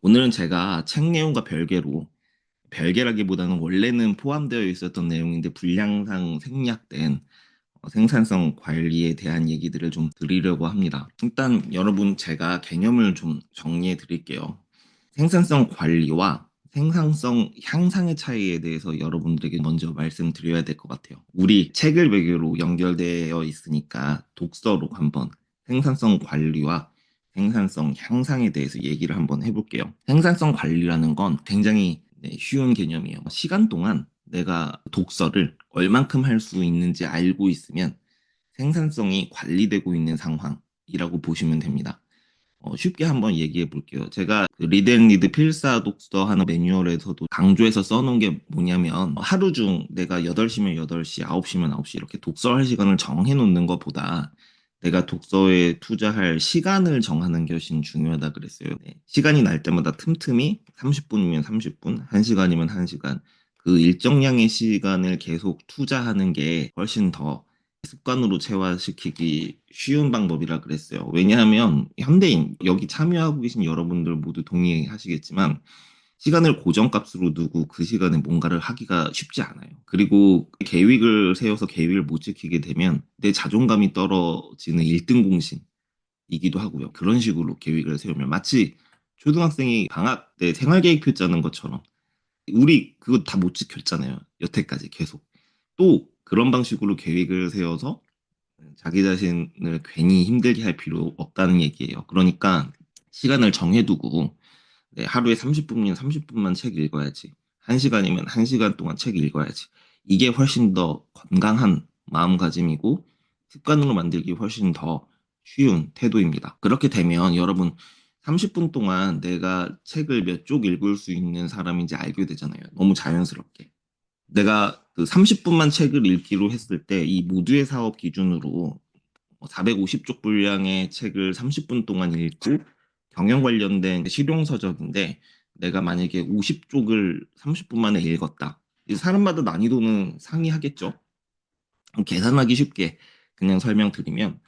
오늘은 제가 책 내용과 별개로, 별개라기보다는 원래는 포함되어 있었던 내용인데 분량상 생략된 생산성 관리에 대한 얘기들을 좀 드리려고 합니다. 일단 여러분, 제가 개념을 좀 정리해 드릴게요. 생산성 관리와 생산성 향상의 차이에 대해서 여러분들에게 먼저 말씀드려야 될 것 같아요. 우리 책을 배경으로 연결되어 있으니까 독서로 한번 생산성 관리와 생산성 향상에 대해서 얘기를 한번 해볼게요. 생산성 관리라는 건 굉장히 쉬운 개념이에요. 시간 동안 내가 독서를 얼만큼 할 수 있는지 알고 있으면 생산성이 관리되고 있는 상황이라고 보시면 됩니다. 쉽게 한번 얘기해 볼게요. 제가 그 리드 앤 리드 필사 독서 하는 매뉴얼에서도 강조해서 써놓은 게 뭐냐면 하루 중 내가 8시면 8시, 9시면 9시 이렇게 독서할 시간을 정해 놓는 것보다 내가 독서에 투자할 시간을 정하는 게 훨씬 중요하다 그랬어요. 네. 시간이 날 때마다 틈틈이 30분이면 30분, 1시간이면 1시간 그 일정량의 시간을 계속 투자하는 게 훨씬 더 습관으로 체화시키기 쉬운 방법이라 그랬어요. 왜냐하면 현대인, 여기 참여하고 계신 여러분들 모두 동의하시겠지만 시간을 고정값으로 두고 그 시간에 뭔가를 하기가 쉽지 않아요. 그리고 계획을 세워서 계획을 못 지키게 되면 내 자존감이 떨어지는 1등 공신이기도 하고요. 그런 식으로 계획을 세우면 마치 초등학생이 방학 때 생활계획표 짜는 것처럼 우리 그거 다 못 지켰잖아요. 여태까지 계속. 또 그런 방식으로 계획을 세워서 자기 자신을 괜히 힘들게 할 필요 없다는 얘기예요. 그러니까 시간을 정해두고 하루에 30분이면 30분만 책 읽어야지. 1시간이면 1시간 동안 책 읽어야지. 이게 훨씬 더 건강한 마음가짐이고 습관으로 만들기 훨씬 더 쉬운 태도입니다. 그렇게 되면 여러분 30분 동안 내가 책을 몇 쪽 읽을 수 있는 사람인지 알게 되잖아요. 너무 자연스럽게. 내가 그 30분만 책을 읽기로 했을 때 이 모두의 사업 기준으로 450쪽 분량의 책을 30분 동안 읽고 경영 관련된 실용서적인데 내가 만약에 50쪽을 30분 만에 읽었다. 이 사람마다 난이도는 상이하겠죠. 계산하기 쉽게 그냥 설명드리면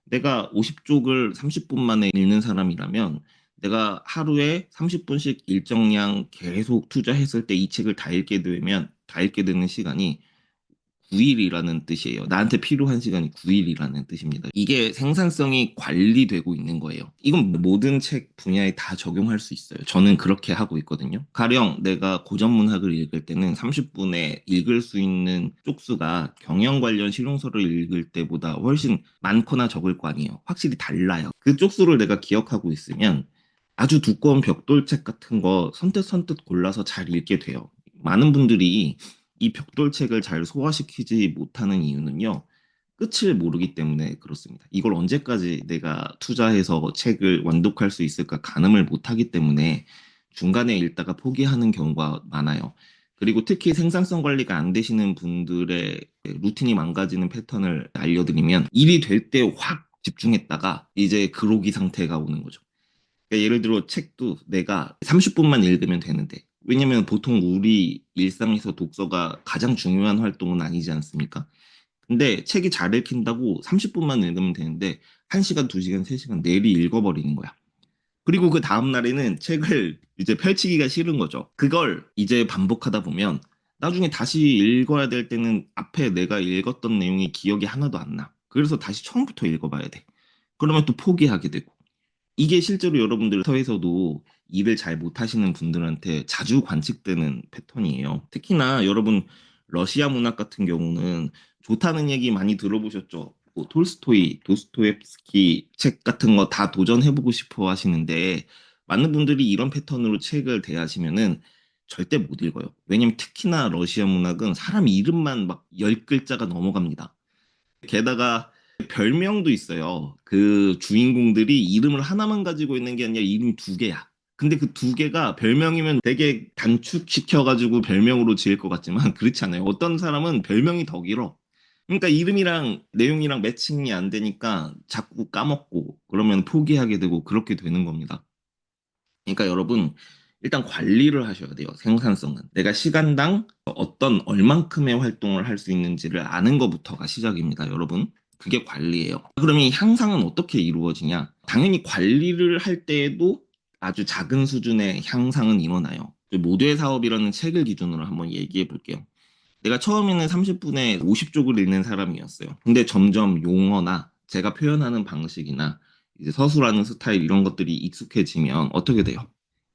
내가 50쪽을 30분 만에 읽는 사람이라면 내가 하루에 30분씩 일정량 계속 투자했을 때 이 책을 다 읽게 되는 시간이 9일이라는 뜻이에요. 나한테 필요한 시간이 9일이라는 뜻입니다. 이게 생산성이 관리되고 있는 거예요. 이건 모든 책 분야에 다 적용할 수 있어요. 저는 그렇게 하고 있거든요. 가령 내가 고전문학을 읽을 때는 30분에 읽을 수 있는 쪽수가 경영 관련 실용서를 읽을 때보다 훨씬 많거나 적을 거 아니에요. 확실히 달라요. 그 쪽수를 내가 기억하고 있으면 아주 두꺼운 벽돌책 같은 거 선뜻선뜻 골라서 잘 읽게 돼요. 많은 분들이 이 벽돌책을 잘 소화시키지 못하는 이유는요. 끝을 모르기 때문에 그렇습니다. 이걸 언제까지 내가 투자해서 책을 완독할 수 있을까 가늠을 못하기 때문에 중간에 읽다가 포기하는 경우가 많아요. 그리고 특히 생산성 관리가 안 되시는 분들의 루틴이 망가지는 패턴을 알려드리면 일이 될 때 확 집중했다가 이제 그로기 상태가 오는 거죠. 그러니까 예를 들어 책도 내가 30분만 읽으면 되는데 왜냐면 보통 우리 일상에서 독서가 가장 중요한 활동은 아니지 않습니까? 근데 책이 잘 읽힌다고 30분만 읽으면 되는데 1시간, 2시간, 3시간 내리 읽어버리는 거야. 그리고 그 다음 날에는 책을 이제 펼치기가 싫은 거죠. 그걸 이제 반복하다 보면 나중에 다시 읽어야 될 때는 앞에 내가 읽었던 내용이 기억이 하나도 안 나. 그래서 다시 처음부터 읽어봐야 돼. 그러면 또 포기하게 되고. 이게 실제로 여러분들 터에서도 일을 잘 못하시는 분들한테 자주 관측되는 패턴이에요. 특히나 여러분 러시아 문학 같은 경우는 좋다는 얘기 많이 들어보셨죠? 뭐 톨스토이, 도스토옙스키 책 같은 거 다 도전해보고 싶어 하시는데 많은 분들이 이런 패턴으로 책을 대하시면은 절대 못 읽어요. 왜냐면 특히나 러시아 문학은 사람 이름만 막 10글자가 넘어갑니다. 게다가 별명도 있어요. 그 주인공들이 이름을 하나만 가지고 있는 게 아니라 이름이 두 개야. 근데 그 두 개가 별명이면 되게 단축시켜가지고 별명으로 지을 것 같지만 그렇지 않아요. 어떤 사람은 별명이 더 길어. 그러니까 이름이랑 내용이랑 매칭이 안 되니까 자꾸 까먹고 그러면 포기하게 되고 그렇게 되는 겁니다. 그러니까 여러분 일단 관리를 하셔야 돼요. 생산성은. 내가 시간당 어떤 얼만큼의 활동을 할 수 있는지를 아는 것부터가 시작입니다, 여러분. 그게 관리예요. 그러면 이 향상은 어떻게 이루어지냐? 당연히 관리를 할 때에도 아주 작은 수준의 향상은 일어나요. 모두의 사업이라는 책을 기준으로 한번 얘기해 볼게요. 내가 처음에는 30분에 50쪽을 읽는 사람이었어요. 근데 점점 용어나 제가 표현하는 방식이나 이제 서술하는 스타일 이런 것들이 익숙해지면 어떻게 돼요?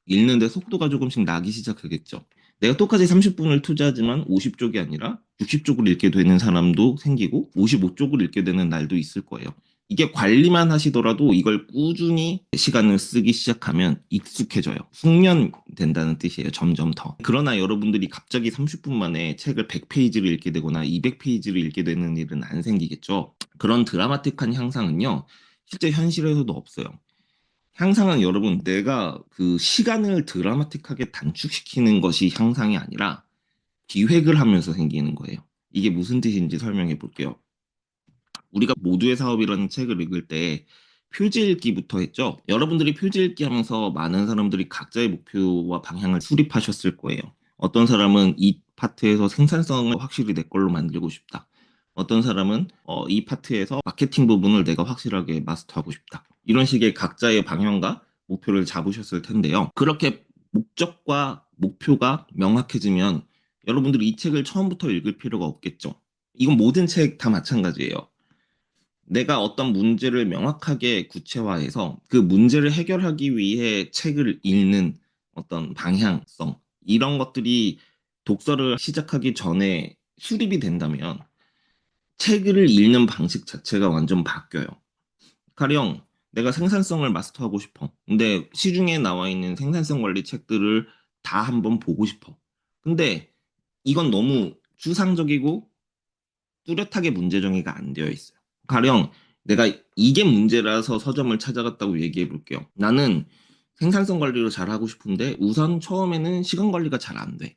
읽는데 속도가 조금씩 나기 시작하겠죠. 내가 똑같이 30분을 투자하지만 50쪽이 아니라 60쪽을 읽게 되는 사람도 생기고 55쪽을 읽게 되는 날도 있을 거예요. 이게 관리만 하시더라도 이걸 꾸준히 시간을 쓰기 시작하면 익숙해져요. 숙련된다는 뜻이에요. 점점 더. 그러나 여러분들이 갑자기 30분 만에 책을 100페이지를 읽게 되거나 200페이지를 읽게 되는 일은 안 생기겠죠. 그런 드라마틱한 향상은요. 실제 현실에서도 없어요. 향상은 여러분, 내가 그 시간을 드라마틱하게 단축시키는 것이 향상이 아니라 기획을 하면서 생기는 거예요. 이게 무슨 뜻인지 설명해 볼게요. 우리가 모두의 사업이라는 책을 읽을 때 표지 읽기부터 했죠. 여러분들이 표지 읽기 하면서 많은 사람들이 각자의 목표와 방향을 수립하셨을 거예요. 어떤 사람은 이 파트에서 생산성을 확실히 내 걸로 만들고 싶다. 어떤 사람은 이 파트에서 마케팅 부분을 내가 확실하게 마스터하고 싶다. 이런 식의 각자의 방향과 목표를 잡으셨을 텐데요. 그렇게 목적과 목표가 명확해지면 여러분들이 이 책을 처음부터 읽을 필요가 없겠죠. 이건 모든 책 다 마찬가지예요. 내가 어떤 문제를 명확하게 구체화해서 그 문제를 해결하기 위해 책을 읽는 어떤 방향성, 이런 것들이 독서를 시작하기 전에 수립이 된다면 책을 읽는 방식 자체가 완전 바뀌어요. 가령 내가 생산성을 마스터하고 싶어. 근데 시중에 나와 있는 생산성 관리 책들을 다 한번 보고 싶어. 근데 이건 너무 추상적이고 뚜렷하게 문제 정의가 안 되어 있어요. 가령 내가 이게 문제라서 서점을 찾아갔다고 얘기해 볼게요. 나는 생산성 관리를 잘 하고 싶은데 우선 처음에는 시간 관리가 잘 안 돼.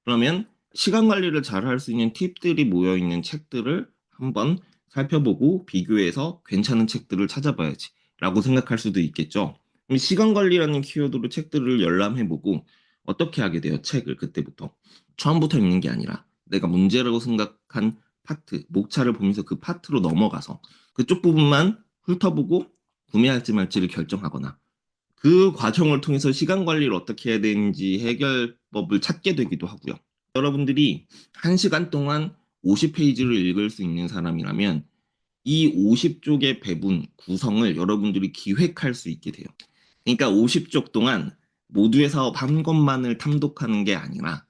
그러면 시간 관리를 잘 할 수 있는 팁들이 모여 있는 책들을 한번 살펴보고 비교해서 괜찮은 책들을 찾아봐야지 라고 생각할 수도 있겠죠. 그럼 시간 관리라는 키워드로 책들을 열람해보고 어떻게 하게 돼요? 책을 그때부터. 처음부터 읽는 게 아니라 내가 문제라고 생각한 파트, 목차를 보면서 그 파트로 넘어가서 그쪽 부분만 훑어보고 구매할지 말지를 결정하거나 그 과정을 통해서 시간 관리를 어떻게 해야 되는지 해결법을 찾게 되기도 하고요. 여러분들이 1시간 동안 50페이지를 읽을 수 있는 사람이라면 이 50쪽의 배분, 구성을 여러분들이 기획할 수 있게 돼요. 그러니까 50쪽 동안 모두의 사업 한 것만을 탐독하는 게 아니라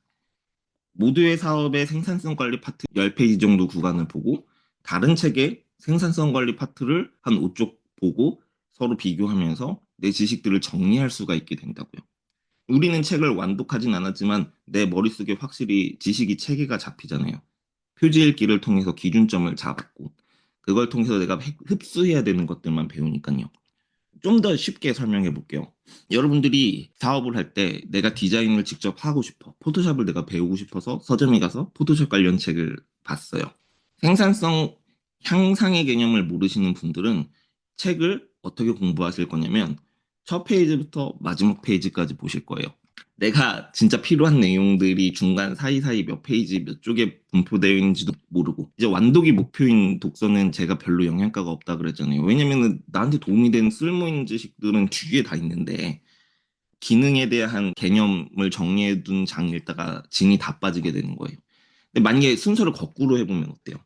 모두의 사업의 생산성 관리 파트 10페이지 정도 구간을 보고 다른 책의 생산성 관리 파트를 한 5쪽 보고 서로 비교하면서 내 지식들을 정리할 수가 있게 된다고요. 우리는 책을 완독하진 않았지만 내 머릿속에 확실히 지식이 체계가 잡히잖아요. 표지 읽기를 통해서 기준점을 잡았고 그걸 통해서 내가 흡수해야 되는 것들만 배우니까요. 좀 더 쉽게 설명해 볼게요. 여러분들이 사업을 할 때 내가 디자인을 직접 하고 싶어. 포토샵을 내가 배우고 싶어서 서점에 가서 포토샵 관련 책을 봤어요. 생산성 향상의 개념을 모르시는 분들은 책을 어떻게 공부하실 거냐면 첫 페이지부터 마지막 페이지까지 보실 거예요. 내가 진짜 필요한 내용들이 중간 사이사이 몇 페이지 몇 쪽에 분포되어 있는지도 모르고 이제 완독이 목표인 독서는 제가 별로 영향가가 없다 그랬잖아요. 왜냐면은 나한테 도움이 되는 쓸모 있는 지식들은 뒤에 다 있는데 기능에 대한 개념을 정리해 둔 장 읽다가 진이 다 빠지게 되는 거예요. 근데 만약에 순서를 거꾸로 해보면 어때요?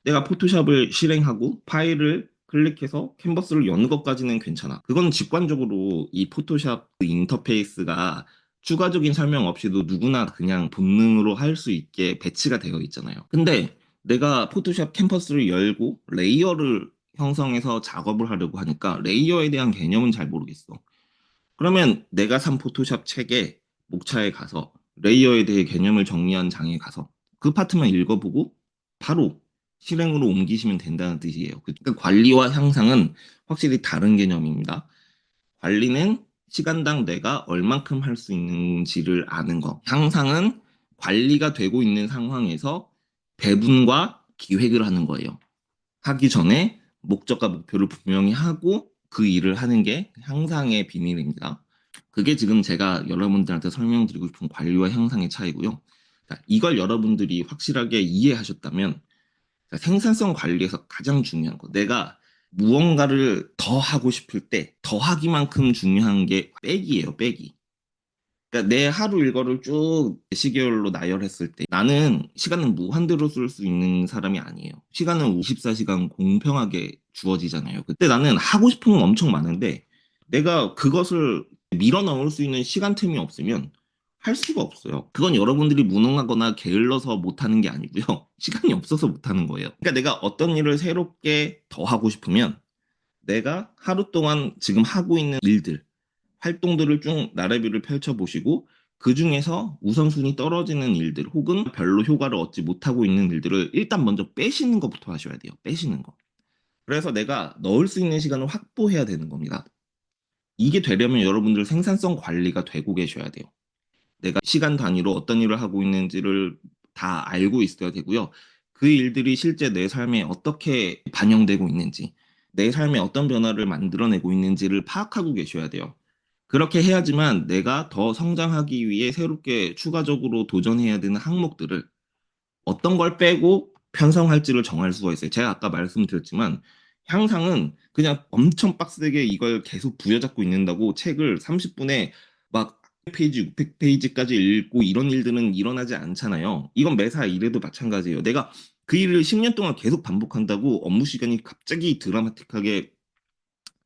내가 포토샵을 실행하고 파일을 클릭해서 캔버스를 여는 것까지는 괜찮아. 그건 직관적으로 이 포토샵 인터페이스가 추가적인 설명 없이도 누구나 그냥 본능으로 할 수 있게 배치가 되어 있잖아요. 근데 내가 포토샵 캔버스를 열고 레이어를 형성해서 작업을 하려고 하니까 레이어에 대한 개념은 잘 모르겠어. 그러면 내가 산 포토샵 책의 목차에 가서 레이어에 대해 개념을 정리한 장에 가서 그 파트만 읽어보고 바로 실행으로 옮기시면 된다는 뜻이에요. 그러니까 관리와 향상은 확실히 다른 개념입니다. 관리는 시간당 내가 얼만큼 할 수 있는지를 아는 거. 향상은 관리가 되고 있는 상황에서 배분과 기획을 하는 거예요. 하기 전에 목적과 목표를 분명히 하고 그 일을 하는 게 향상의 비밀입니다. 그게 지금 제가 여러분들한테 설명드리고 싶은 관리와 향상의 차이고요. 자, 이걸 여러분들이 확실하게 이해하셨다면 자, 생산성 관리에서 가장 중요한 거. 내가 무언가를 더 하고 싶을 때 더 하기만큼 중요한 게 빼기예요, 빼기. 그러니까 내 하루 일과를 쭉 시계열로 나열했을 때 나는 시간은 무한대로 쓸 수 있는 사람이 아니에요. 시간은 24시간 공평하게 주어지잖아요. 그때 나는 하고 싶은 건 엄청 많은데 내가 그것을 밀어 넣을 수 있는 시간 틈이 없으면 할 수가 없어요. 그건 여러분들이 무능하거나 게을러서 못하는 게 아니고요. 시간이 없어서 못하는 거예요. 그러니까 내가 어떤 일을 새롭게 더 하고 싶으면 내가 하루 동안 지금 하고 있는 일들, 활동들을 쭉 나래비를 펼쳐보시고 그 중에서 우선순위 떨어지는 일들 혹은 별로 효과를 얻지 못하고 있는 일들을 일단 먼저 빼시는 것부터 하셔야 돼요. 빼시는 거. 그래서 내가 넣을 수 있는 시간을 확보해야 되는 겁니다. 이게 되려면 여러분들 생산성 관리가 되고 계셔야 돼요. 내가 시간 단위로 어떤 일을 하고 있는지를 다 알고 있어야 되고요. 그 일들이 실제 내 삶에 어떻게 반영되고 있는지, 내 삶에 어떤 변화를 만들어내고 있는지를 파악하고 계셔야 돼요. 그렇게 해야지만 내가 더 성장하기 위해 새롭게 추가적으로 도전해야 되는 항목들을 어떤 걸 빼고 편성할지를 정할 수가 있어요. 제가 아까 말씀드렸지만 향상은 그냥 엄청 빡세게 이걸 계속 부여잡고 있는다고 책을 30분에 막 페이지, 600페이지까지 읽고 이런 일들은 일어나지 않잖아요. 이건 매사 일에도 마찬가지예요. 내가 그 일을 10년 동안 계속 반복한다고 업무 시간이 갑자기 드라마틱하게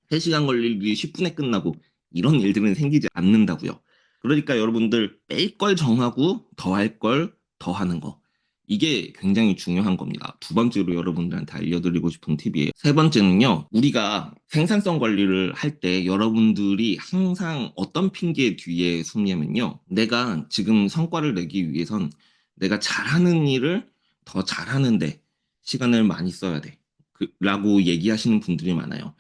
3시간 걸릴 일이 10분에 끝나고 이런 일들은 생기지 않는다고요. 그러니까 여러분들 뺄 걸 정하고 더 할 걸 더 하는 거. 이게 굉장히 중요한 겁니다. 두 번째로 여러분들한테 알려드리고 싶은 팁이에요. 세 번째는요, 우리가 생산성 관리를 할 때 여러분들이 항상 어떤 핑계 뒤에 숨냐면요. 내가 지금 성과를 내기 위해선 내가 잘하는 일을 더 잘하는데 시간을 많이 써야 돼. 라고 얘기하시는 분들이 많아요.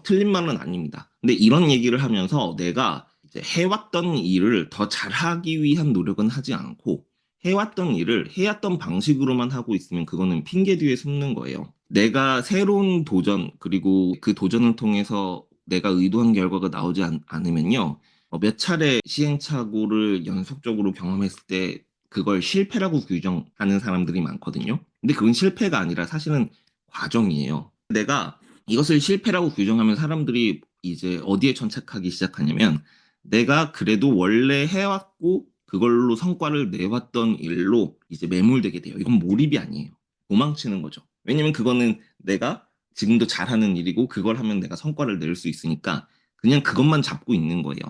틀린 말은 아닙니다. 근데 이런 얘기를 하면서 내가 이제 해왔던 일을 더 잘하기 위한 노력은 하지 않고 해왔던 일을 해왔던 방식으로만 하고 있으면 그거는 핑계 뒤에 숨는 거예요. 내가 새로운 도전, 그리고 그 도전을 통해서 내가 의도한 결과가 나오지 않으면요. 몇 차례 시행착오를 연속적으로 경험했을 때 그걸 실패라고 규정하는 사람들이 많거든요. 근데 그건 실패가 아니라 사실은 과정이에요. 내가 이것을 실패라고 규정하면 사람들이 이제 어디에 천착하기 시작하냐면 내가 그래도 원래 해왔고 그걸로 성과를 내왔던 일로 이제 매몰되게 돼요. 이건 몰입이 아니에요. 도망치는 거죠. 왜냐면 그거는 내가 지금도 잘하는 일이고 그걸 하면 내가 성과를 낼 수 있으니까 그냥 그것만 잡고 있는 거예요.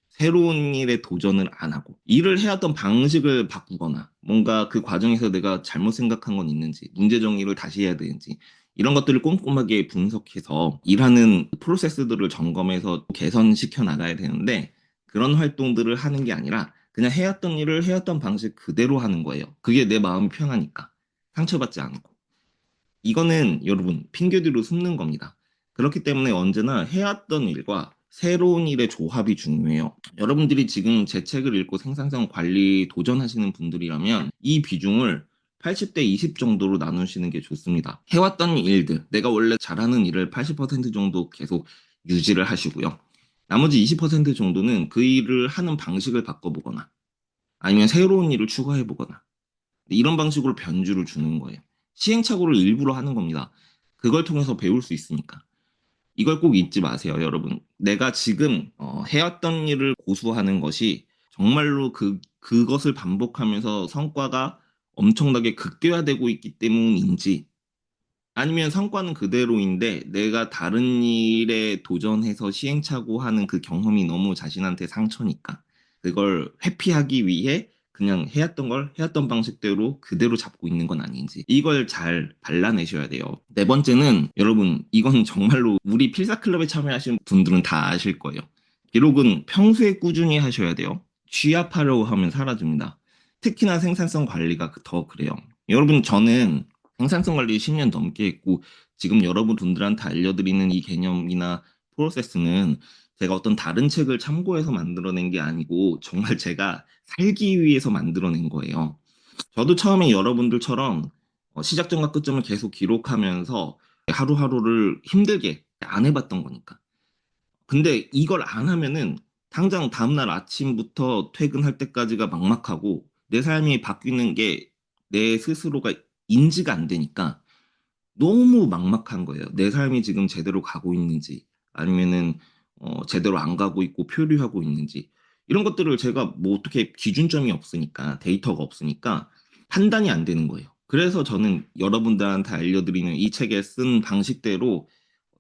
새로운 일에 도전을 안 하고 일을 해왔던 방식을 바꾸거나 뭔가 그 과정에서 내가 잘못 생각한 건 있는지 문제 정리를 다시 해야 되는지 이런 것들을 꼼꼼하게 분석해서 일하는 프로세스들을 점검해서 개선시켜 나가야 되는데 그런 활동들을 하는 게 아니라 그냥 해왔던 일을 해왔던 방식 그대로 하는 거예요. 그게 내 마음이 편하니까 상처받지 않고. 이거는 여러분 핑계대로 숨는 겁니다. 그렇기 때문에 언제나 해왔던 일과 새로운 일의 조합이 중요해요. 여러분들이 지금 제 책을 읽고 생산성 관리 도전하시는 분들이라면 이 비중을 80대 20 정도로 나누시는 게 좋습니다. 해왔던 일들, 내가 원래 잘하는 일을 80% 정도 계속 유지를 하시고요. 나머지 20% 정도는 그 일을 하는 방식을 바꿔보거나 아니면 새로운 일을 추가해보거나 이런 방식으로 변주를 주는 거예요. 시행착오를 일부러 하는 겁니다. 그걸 통해서 배울 수 있으니까. 이걸 꼭 잊지 마세요, 여러분. 내가 지금 해왔던 일을 고수하는 것이 정말로 그것을 반복하면서 성과가 엄청나게 극대화되고 있기 때문인지 아니면 성과는 그대로인데 내가 다른 일에 도전해서 시행착오하는 그 경험이 너무 자신한테 상처니까 그걸 회피하기 위해 그냥 해왔던 걸 해왔던 방식대로 그대로 잡고 있는 건 아닌지 이걸 잘 발라내셔야 돼요. 네 번째는 여러분 이건 정말로 우리 필사클럽에 참여하신 분들은 다 아실 거예요. 기록은 평소에 꾸준히 하셔야 돼요. 취합하려고 하면 사라집니다. 특히나 생산성 관리가 더 그래요. 여러분 저는 생산성 관리 10년 넘게 했고 지금 여러분들한테 알려드리는 이 개념이나 프로세스는 제가 어떤 다른 책을 참고해서 만들어낸 게 아니고 정말 제가 살기 위해서 만들어낸 거예요. 저도 처음에 여러분들처럼 시작점과 끝점을 계속 기록하면서 하루하루를 힘들게 안 해봤던 거니까. 근데 이걸 안 하면은 당장 다음날 아침부터 퇴근할 때까지가 막막하고 내 삶이 바뀌는 게 내 스스로가 인지가 안 되니까 너무 막막한 거예요. 내 삶이 지금 제대로 가고 있는지, 아니면은 제대로 안 가고 있고 표류하고 있는지, 이런 것들을 제가 뭐 어떻게 기준점이 없으니까, 데이터가 없으니까 판단이 안 되는 거예요. 그래서 저는 여러분들한테 알려드리는 이 책에 쓴 방식대로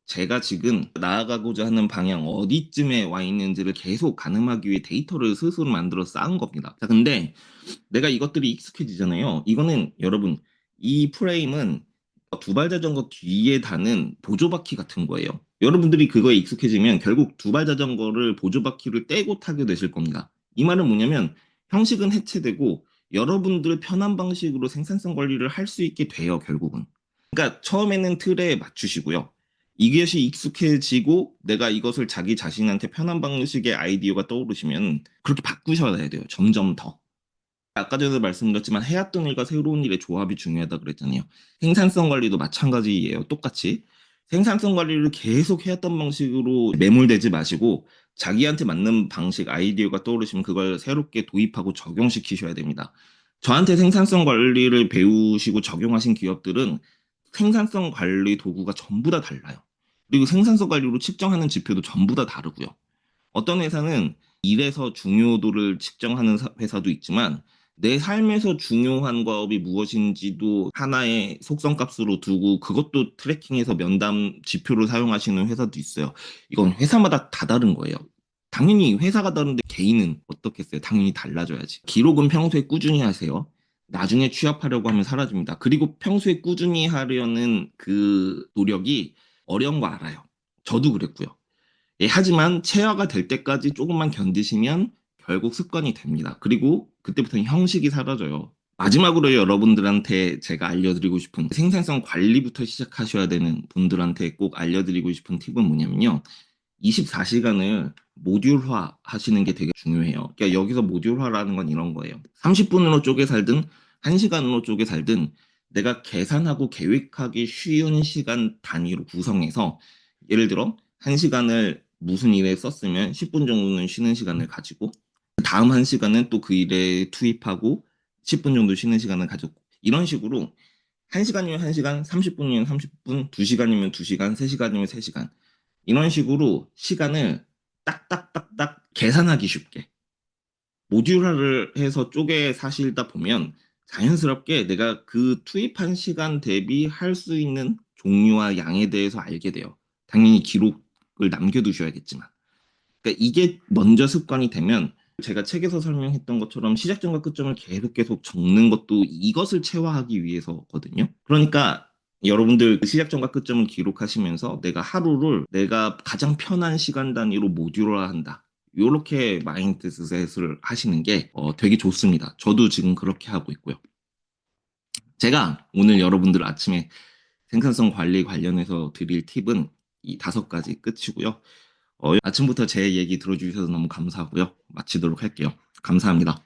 제가 지금 나아가고자 하는 방향 어디쯤에 와 있는지를 계속 가늠하기 위해 데이터를 스스로 만들어 쌓은 겁니다. 자, 근데 내가 이것들이 익숙해지잖아요. 이거는 여러분, 이 프레임은 두발 자전거 뒤에 다는 보조바퀴 같은 거예요. 여러분들이 그거에 익숙해지면 결국 두발 자전거를 보조바퀴를 떼고 타게 되실 겁니다. 이 말은 뭐냐면 형식은 해체되고 여러분들 편한 방식으로 생산성 관리를 할 수 있게 돼요, 결국은. 그러니까 처음에는 틀에 맞추시고요. 이것이 익숙해지고 내가 이것을 자기 자신한테 편한 방식의 아이디어가 떠오르시면 그렇게 바꾸셔야 돼요. 점점 더. 아까 전에 말씀드렸지만 해왔던 일과 새로운 일의 조합이 중요하다 그랬잖아요. 생산성 관리도 마찬가지예요. 똑같이. 생산성 관리를 계속 해왔던 방식으로 매몰되지 마시고 자기한테 맞는 방식, 아이디어가 떠오르시면 그걸 새롭게 도입하고 적용시키셔야 됩니다. 저한테 생산성 관리를 배우시고 적용하신 기업들은 생산성 관리 도구가 전부 다 달라요. 그리고 생산성 관리로 측정하는 지표도 전부 다 다르고요. 어떤 회사는 일에서 중요도를 측정하는 회사도 있지만 내 삶에서 중요한 과업이 무엇인지도 하나의 속성값으로 두고 그것도 트래킹해서 면담 지표를 사용하시는 회사도 있어요. 이건 회사마다 다 다른 거예요. 당연히 회사가 다른데 개인은 어떻겠어요? 당연히 달라져야지. 기록은 평소에 꾸준히 하세요. 나중에 취업하려고 하면 사라집니다. 그리고 평소에 꾸준히 하려는 그 노력이 어려운 거 알아요. 저도 그랬고요. 예, 하지만 체화가 될 때까지 조금만 견디시면 결국 습관이 됩니다. 그리고 그때부터는 형식이 사라져요. 마지막으로 여러분들한테 제가 알려드리고 싶은 생산성 관리부터 시작하셔야 되는 분들한테 꼭 알려드리고 싶은 팁은 뭐냐면요. 24시간을 모듈화 하시는 게 되게 중요해요. 그러니까 여기서 모듈화라는 건 이런 거예요. 30분으로 쪼개 살든 1시간으로 쪼개 살든 내가 계산하고 계획하기 쉬운 시간 단위로 구성해서 예를 들어 1시간을 무슨 일에 썼으면 10분 정도는 쉬는 시간을 가지고 다음 1시간은 또 그 일에 투입하고 10분 정도 쉬는 시간을 가지고 이런 식으로 1시간이면 1시간, 30분이면 30분, 2시간이면 2시간, 3시간이면 3시간 이런 식으로 시간을 딱딱딱딱 계산하기 쉽게 모듈화를 해서 쪼개 사실다 보면 자연스럽게 내가 그 투입한 시간 대비 할 수 있는 종류와 양에 대해서 알게 돼요. 당연히 기록을 남겨두셔야겠지만. 그러니까 이게 먼저 습관이 되면 제가 책에서 설명했던 것처럼 시작점과 끝점을 계속 적는 것도 이것을 체화하기 위해서거든요. 그러니까 여러분들 그 시작점과 끝점을 기록하시면서 내가 하루를 내가 가장 편한 시간 단위로 모듈화한다. 요렇게 마인드셋을 하시는 게 되게 좋습니다. 저도 지금 그렇게 하고 있고요. 제가 오늘 여러분들 아침에 생산성 관리 관련해서 드릴 팁은 이 5가지 끝이고요. 아침부터 제 얘기 들어주셔서 너무 감사하고요. 마치도록 할게요. 감사합니다.